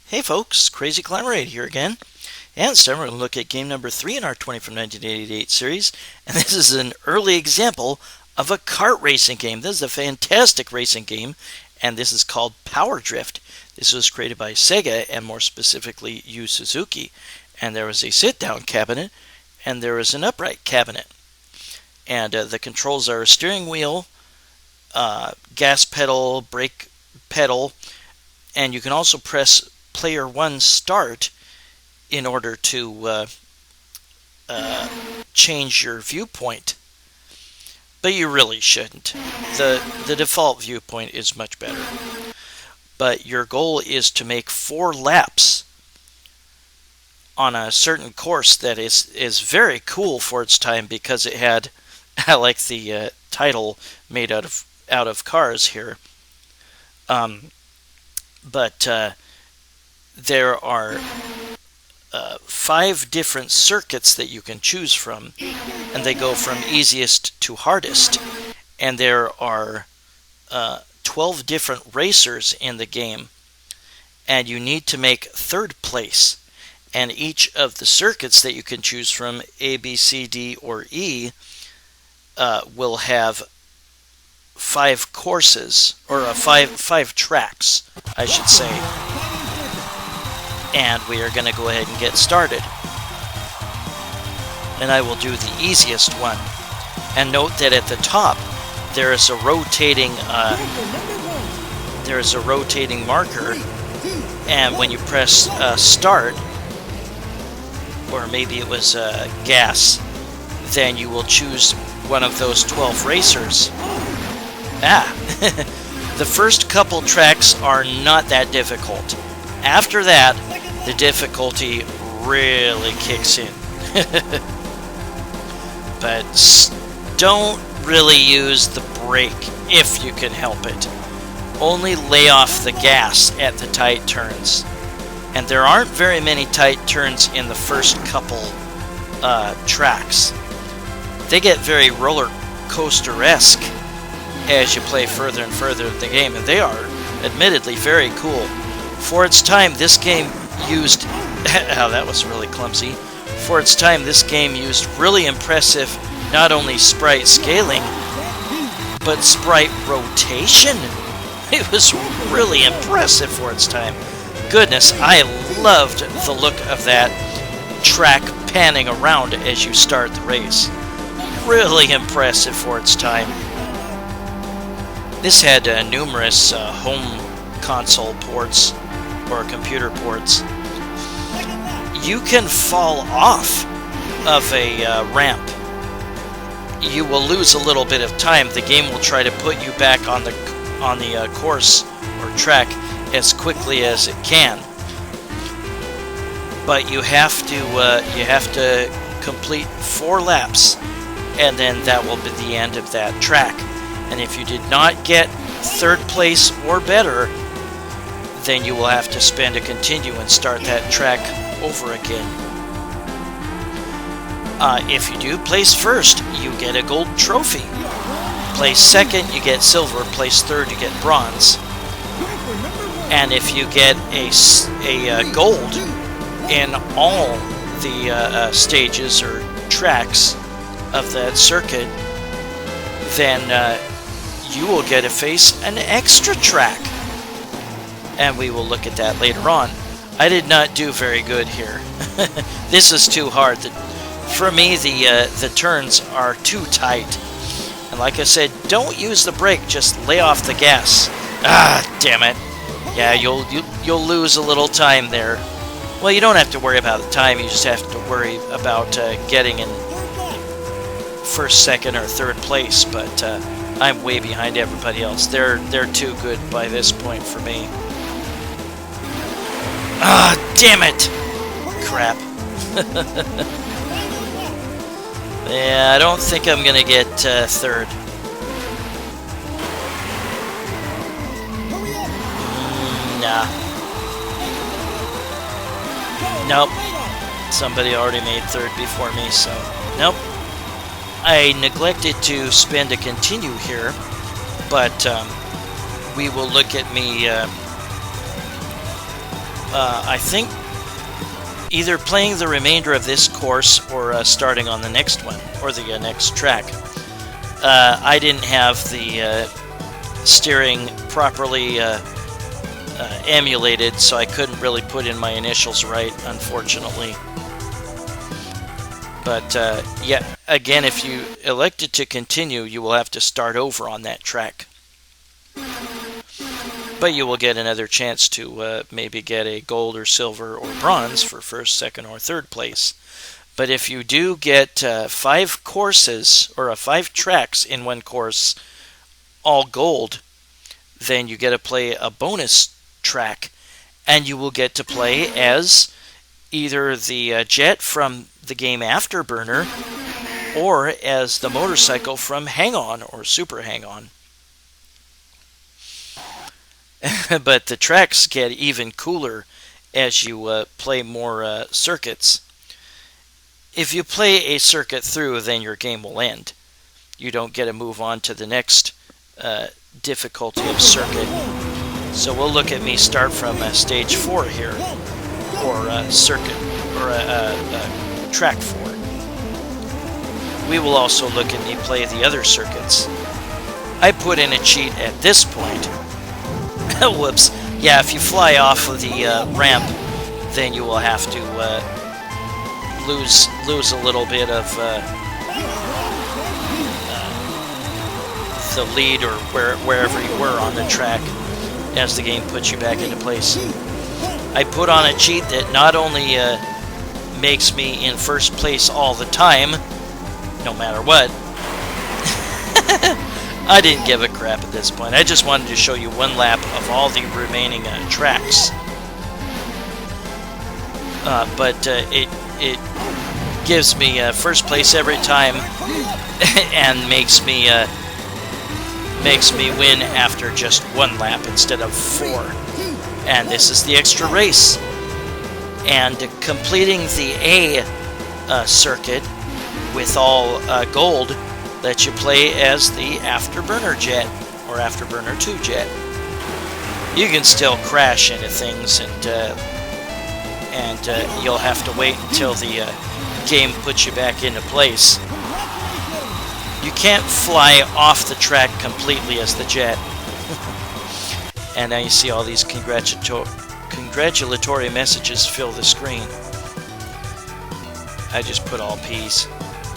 Hey folks, Crazy Climber here again. And this time we're going to look at game number 3 in our 20 from 1988 series. And this is an early example of a kart racing game. This is a fantastic racing game, and this is called Power Drift. This was created by Sega, and more specifically Yu Suzuki. And there was a sit-down cabinet, and there was an upright cabinet. And the controls are steering wheel, gas pedal, brake pedal, and you can also press Player 1 Start in order to change your viewpoint. But you really shouldn't. The default viewpoint is much better. But your goal is to make 4 laps on a certain course that is very cool for its time, because it had, I like the title, made out of cars here. But there are 5 different circuits that you can choose from, and they go from easiest to hardest. And there are 12 different racers in the game, and you need to make 3rd place. And each of the circuits that you can choose from, A, B, C, D, or E, will have 5 courses, or five tracks, I should say. And we are going to go ahead and get started. And I will do the easiest one. And note that at the top there is a rotating marker, and when you press start, or maybe it was gas, then you will choose one of those 12 racers. The first couple tracks are not that difficult. After that, the difficulty really kicks in. But don't really use the brake if you can help it. Only lay off the gas at the tight turns. And there aren't very many tight turns in the first couple tracks. They get very roller coaster-esque as you play further and further in the game, and they are admittedly very cool. For its time, this game used... oh, that was really clumsy. For its time, this game used really impressive, not only sprite scaling, but sprite rotation. It was really impressive for its time. Goodness, I loved the look of that track panning around as you start the race. Really impressive for its time. This had numerous home console ports, or computer ports. You can fall off of a ramp. You will lose a little bit of time. The game will try to put you back on the course or track as quickly as it can. But you have to complete 4 laps, and then that will be the end of that track. And if you did not get 3rd place or better, then you will have to spend a continue and start that track over again. If you do place 1st, you get a gold trophy. Place 2nd, you get silver. Place 3rd, you get bronze. And if you get a gold in all the stages or tracks of that circuit, then you will get to face an extra track. And we will look at that later on. I did not do very good here. This is too hard. For me, the turns are too tight. And like I said, don't use the brake, just lay off the gas. Ah, damn it. Yeah, you'll lose a little time there. Well, you don't have to worry about the time, you just have to worry about getting in 1st, 2nd, or 3rd place, but I'm way behind everybody else. They're too good by this point for me. Ah, damn it! Crap. Yeah, I don't think I'm gonna get 3rd. Nah. Nope. Somebody already made 3rd before me, so... Nope. I neglected to spend a continue here, but we will look at me I think either playing the remainder of this course or starting on the next one, or the next track. I didn't have the steering properly emulated, so I couldn't really put in my initials right, unfortunately. But yeah, again, if you elected to continue, you will have to start over on that track. But you will get another chance to maybe get a gold or silver or bronze for first, second, or third place. But if you do get 5 courses, or 5 tracks in one course, all gold, then you get to play a bonus track, and you will get to play as either the jet from the game Afterburner, or as the motorcycle from Hang On or Super Hang On. But the tracks get even cooler as you play more circuits. If you play a circuit through, then your game will end. You don't get to move on to the next difficulty of circuit. So we'll look at me start from stage 4 here, or circuit, or track 4. We will also look at me play the other circuits. I put in a cheat at this point. Whoops. Yeah, if you fly off of the ramp, then you will have to lose a little bit of the lead, or wherever you were on the track, as the game puts you back into place. I put on a cheat that not only makes me in first place all the time, no matter what. I didn't give a crap at this point. I just wanted to show you one lap of all the remaining tracks. But it gives me first place every time, and makes me win after just 1 lap instead of 4. And this is the extra race. And completing the A circuit with all gold lets you play as the Afterburner jet, or Afterburner 2 jet. You can still crash into things, and you'll have to wait until the game puts you back into place. You can't fly off the track completely as the jet. And now you see all these congratulatory messages fill the screen. I just put all P's.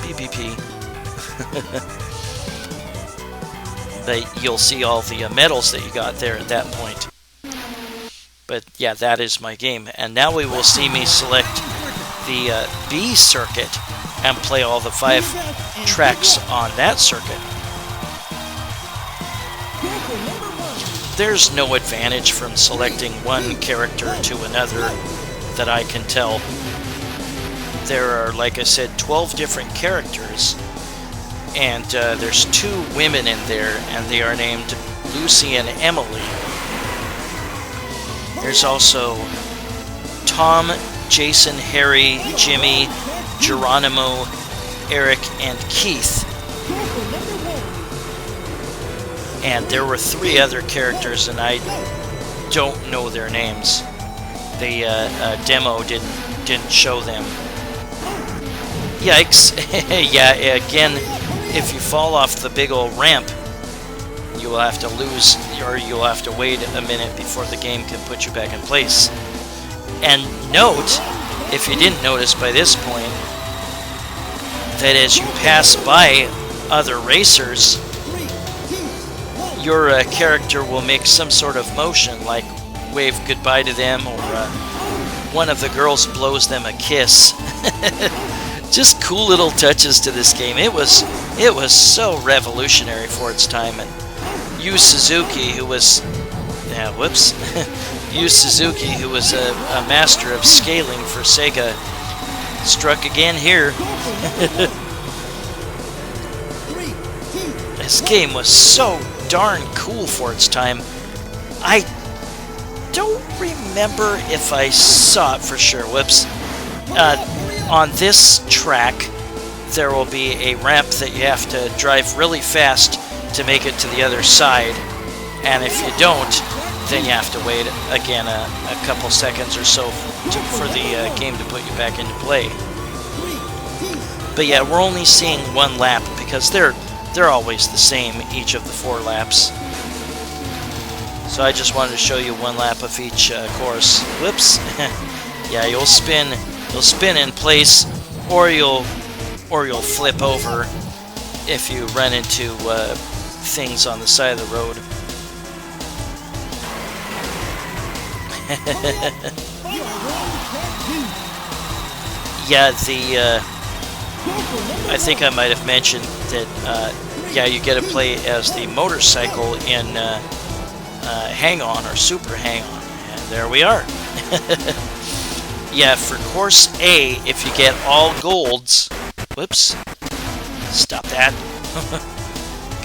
PPP. But you'll see all the medals that you got there at that point. But yeah, that is my game. And now we will see me select the B circuit and play all the 5 tracks on that circuit. There's no advantage from selecting one character to another that I can tell. There are, like I said, 12 different characters, and there's 2 women in there, and they are named Lucy and Emily. There's also Tom, Jason, Harry, Jimmy, Geronimo, Eric, and Keith. And there were 3 other characters, and I don't know their names. The demo didn't show them. Yikes. Yeah, again, if you fall off the big old ramp, you will have to lose, or you'll have to wait a minute before the game can put you back in place. And note, if you didn't notice by this point, that as you pass by other racers, your character will make some sort of motion, like wave goodbye to them, or one of the girls blows them a kiss. Just cool little touches to this game. It was so revolutionary for its time. And Yu Suzuki, who was Yu Suzuki, who was a master of scaling for Sega, struck again here. This game was so darn cool for its time. I don't remember if I saw it for sure. Whoops. On this track, there will be a ramp that you have to drive really fast to make it to the other side. And if you don't, then you have to wait again a couple seconds or so for the game to put you back into play. But yeah, we're only seeing one lap because they're always the same each of the 4 laps. So I just wanted to show you one lap of each course. Whoops. Yeah, you'll spin in place, or you'll flip over if you run into things on the side of the road. Yeah, I think I might have mentioned that, yeah, you get to play as the motorcycle in Hang On or Super Hang On, and there we are. Yeah, for course A, if you get all golds, whoops, stop that.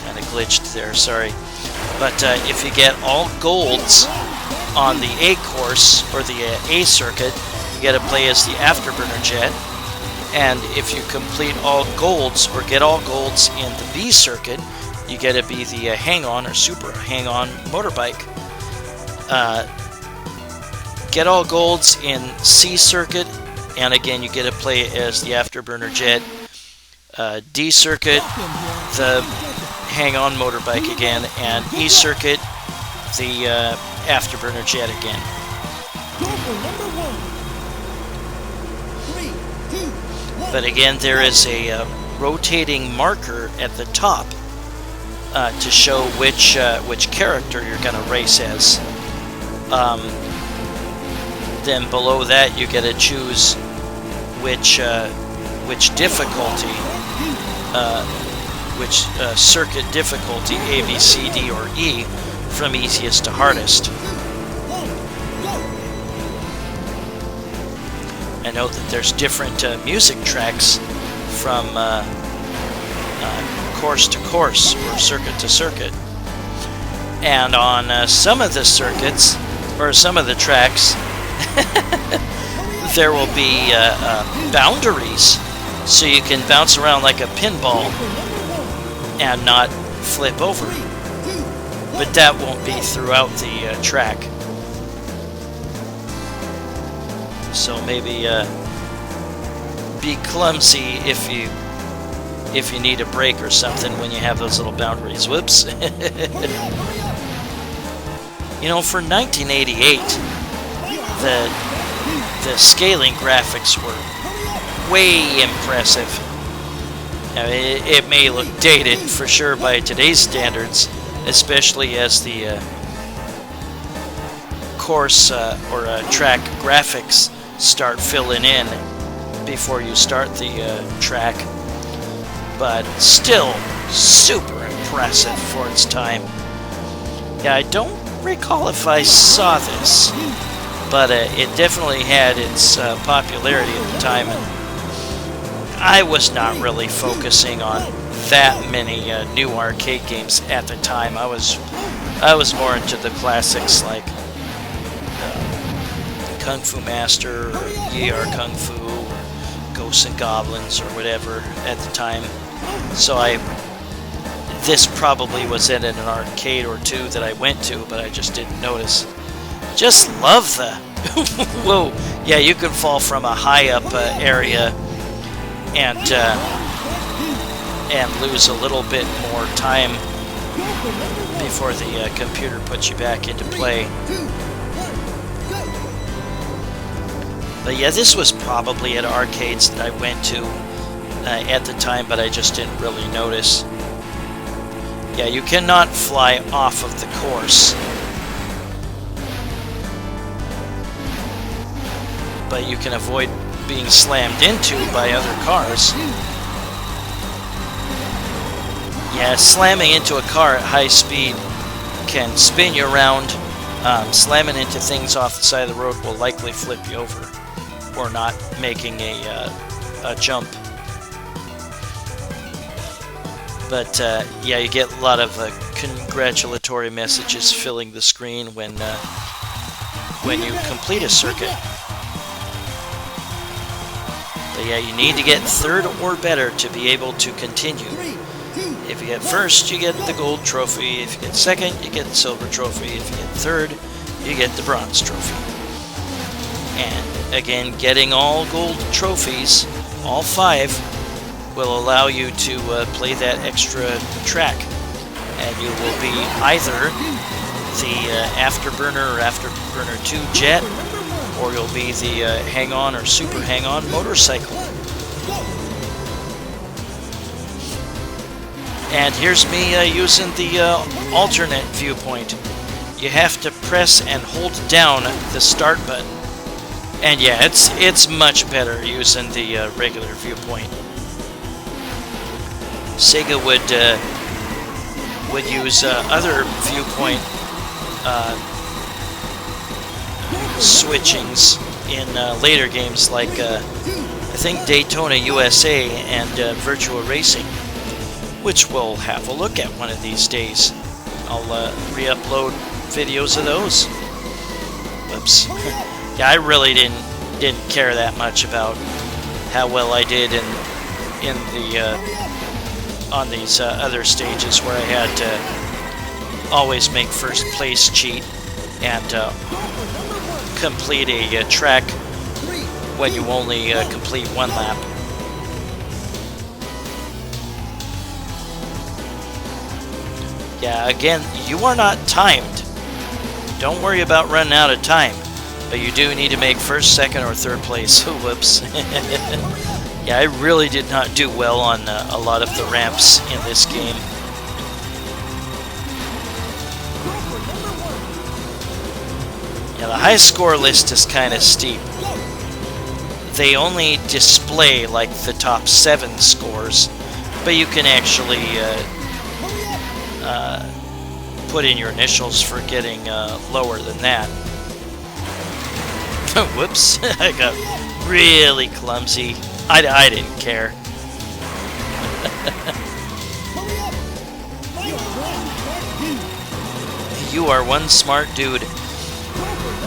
Kind of glitched there, sorry. But if you get all golds on the A course, or the A circuit, you get to play as the Afterburner Jet. And if you complete all golds, or get all golds in the B circuit, you get to be the Hang On or Super Hang On motorbike. Get all golds in C circuit, and again you get to play as the Afterburner Jet. D circuit, the Hang On motorbike again, and E circuit, the Afterburner Jet again. But again, there is a rotating marker at the top to show which character you're going to race as. Then below that, you get to choose which difficulty, which circuit difficulty, A, B, C, D, or E, from easiest to hardest. I know that there's different music tracks from course to course, or circuit to circuit. And on some of the circuits, or some of the tracks, there will be boundaries, so you can bounce around like a pinball and not flip over. But that won't be throughout the track. So maybe be clumsy if you need a break or something when you have those little boundaries. Whoops. You know, for 1988, the scaling graphics were way impressive. Now, it may look dated for sure by today's standards, especially as the course or track graphics start filling in before you start the track, but still super impressive for its time. Yeah, I don't recall if I saw this, but it definitely had its popularity at the time, and I was not really focusing on that many new arcade games at the time. I was more into the classics like Kung Fu Master, or Ye-Ar Kung Fu, or Ghosts and Goblins, or whatever at the time. So this probably was in an arcade or two that I went to, but I just didn't notice. Just love the whoa! Yeah, you can fall from a high up area and lose a little bit more time before the computer puts you back into play. But yeah, this was probably at arcades that I went to at the time, but I just didn't really notice. Yeah, you cannot fly off of the course, but you can avoid being slammed into by other cars. Yeah, slamming into a car at high speed can spin you around. Slamming into things off the side of the road will likely flip you over, or not making a jump. But yeah, you get a lot of congratulatory messages filling the screen when you complete a circuit. But yeah, you need to get third or better to be able to continue. If you get first, you get the gold trophy. If you get second, you get the silver trophy. If you get third, you get the bronze trophy. And again, getting all gold trophies, all 5, will allow you to play that extra track. And you will be either the Afterburner or Afterburner 2 jet, or you'll be the hang-on or super hang-on motorcycle. And here's me using the alternate viewpoint. You have to press and hold down the start button. And yeah, it's much better using the regular viewpoint. Sega would use other viewpoint switchings in later games, like I think Daytona USA and Virtua Racing, which we'll have a look at one of these days. I'll re-upload videos of those. Whoops. Yeah, I really didn't care that much about how well I did in the on these other stages where I had to always make first place cheat and complete a track when you only complete 1 lap. Yeah, again, you are not timed. Don't worry about running out of time, but you do need to make first, second, or third place. Whoops. Yeah, I really did not do well on a lot of the ramps in this game. Yeah, the high score list is kind of steep. They only display like the top 7 scores, but you can actually put in your initials for getting lower than that. Whoops, I got really clumsy. I didn't care. You are one smart dude.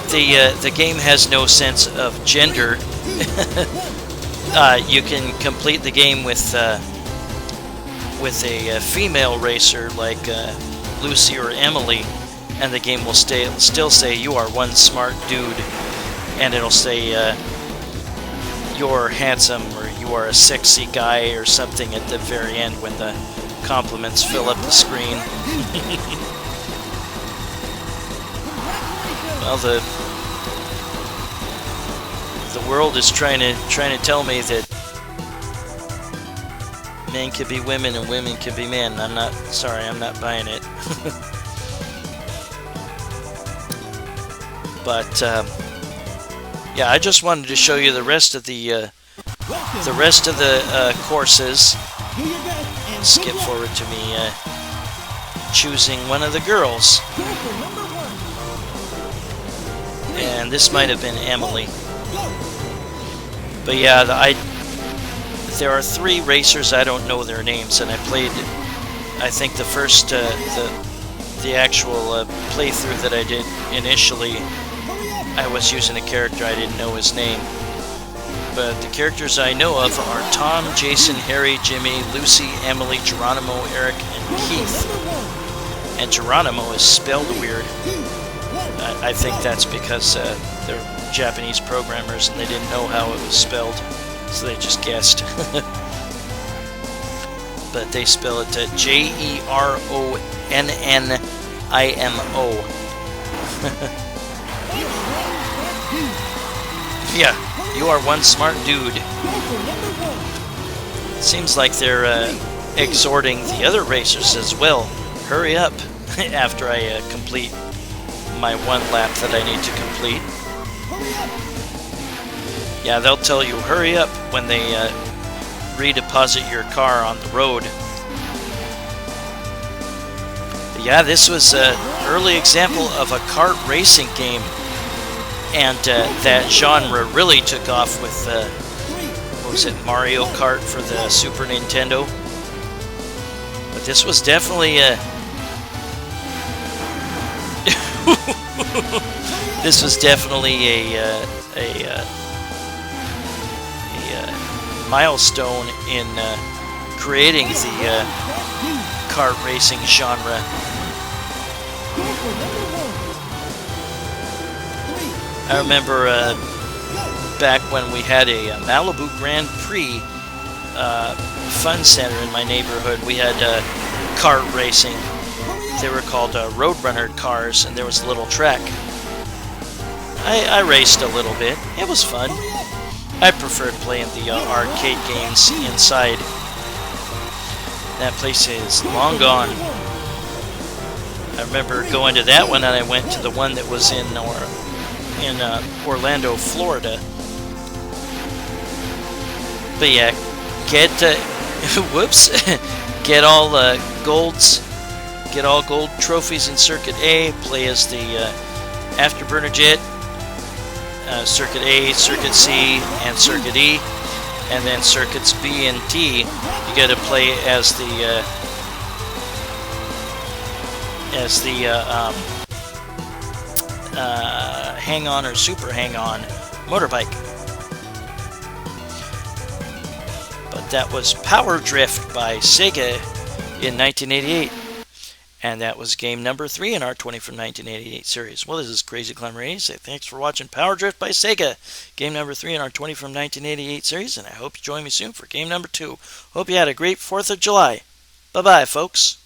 The game has no sense of gender. You can complete the game with a female racer like Lucy or Emily, and the game will still say you are one smart dude, and it'll say you're handsome or you are a sexy guy or something at the very end when the compliments fill up the screen. Well, the world is trying to tell me that men can be women and women can be men. I'm not buying it. But yeah, I just wanted to show you the rest of the courses. Skip forward to me choosing one of the girls, and this might have been Emily. But yeah, there are 3 racers. I don't know their names, and I played, I think the first the actual playthrough that I did initially, I was using a character I didn't know his name. But the characters I know of are Tom, Jason, Harry, Jimmy, Lucy, Emily, Geronimo, Eric, and Keith. And Geronimo is spelled weird. I think that's because they're Japanese programmers and they didn't know how it was spelled, so they just guessed. But they spell it Jeronimo. Yeah, you are one smart dude. It seems like they're exhorting the other racers as well. Hurry up after I complete my 1 lap that I need to complete. Yeah, they'll tell you hurry up when they redeposit your car on the road. But yeah, this was an early example of a kart racing game. And that genre really took off with, what was it, Mario Kart for the Super Nintendo. But this was definitely a... this was definitely a milestone in creating kart racing genre. I remember back when we had a Malibu Grand Prix fun center in my neighborhood, we had kart racing. They were called Roadrunner cars, and there was a little track. I raced a little bit. It was fun. I preferred playing the arcade games inside. That place is long gone. I remember going to that one, and I went to the one that was in Orlando, Florida. But yeah, get whoops, get all golds, get all gold trophies in Circuit A. Play as the Afterburner Jet, Circuit A, Circuit C, and Circuit E, and then Circuits B and D. You got to play as the hang-on or super hang-on motorbike. But that was Power Drift by Sega in 1988. And that was game number 3 in our 20 from 1988 series. Well, this is Crazy Climber 80. Say thanks for watching Power Drift by Sega, game number 3 in our 20 from 1988 series. And I hope you join me soon for game number 2. Hope you had a great 4th of July. Bye-bye, folks.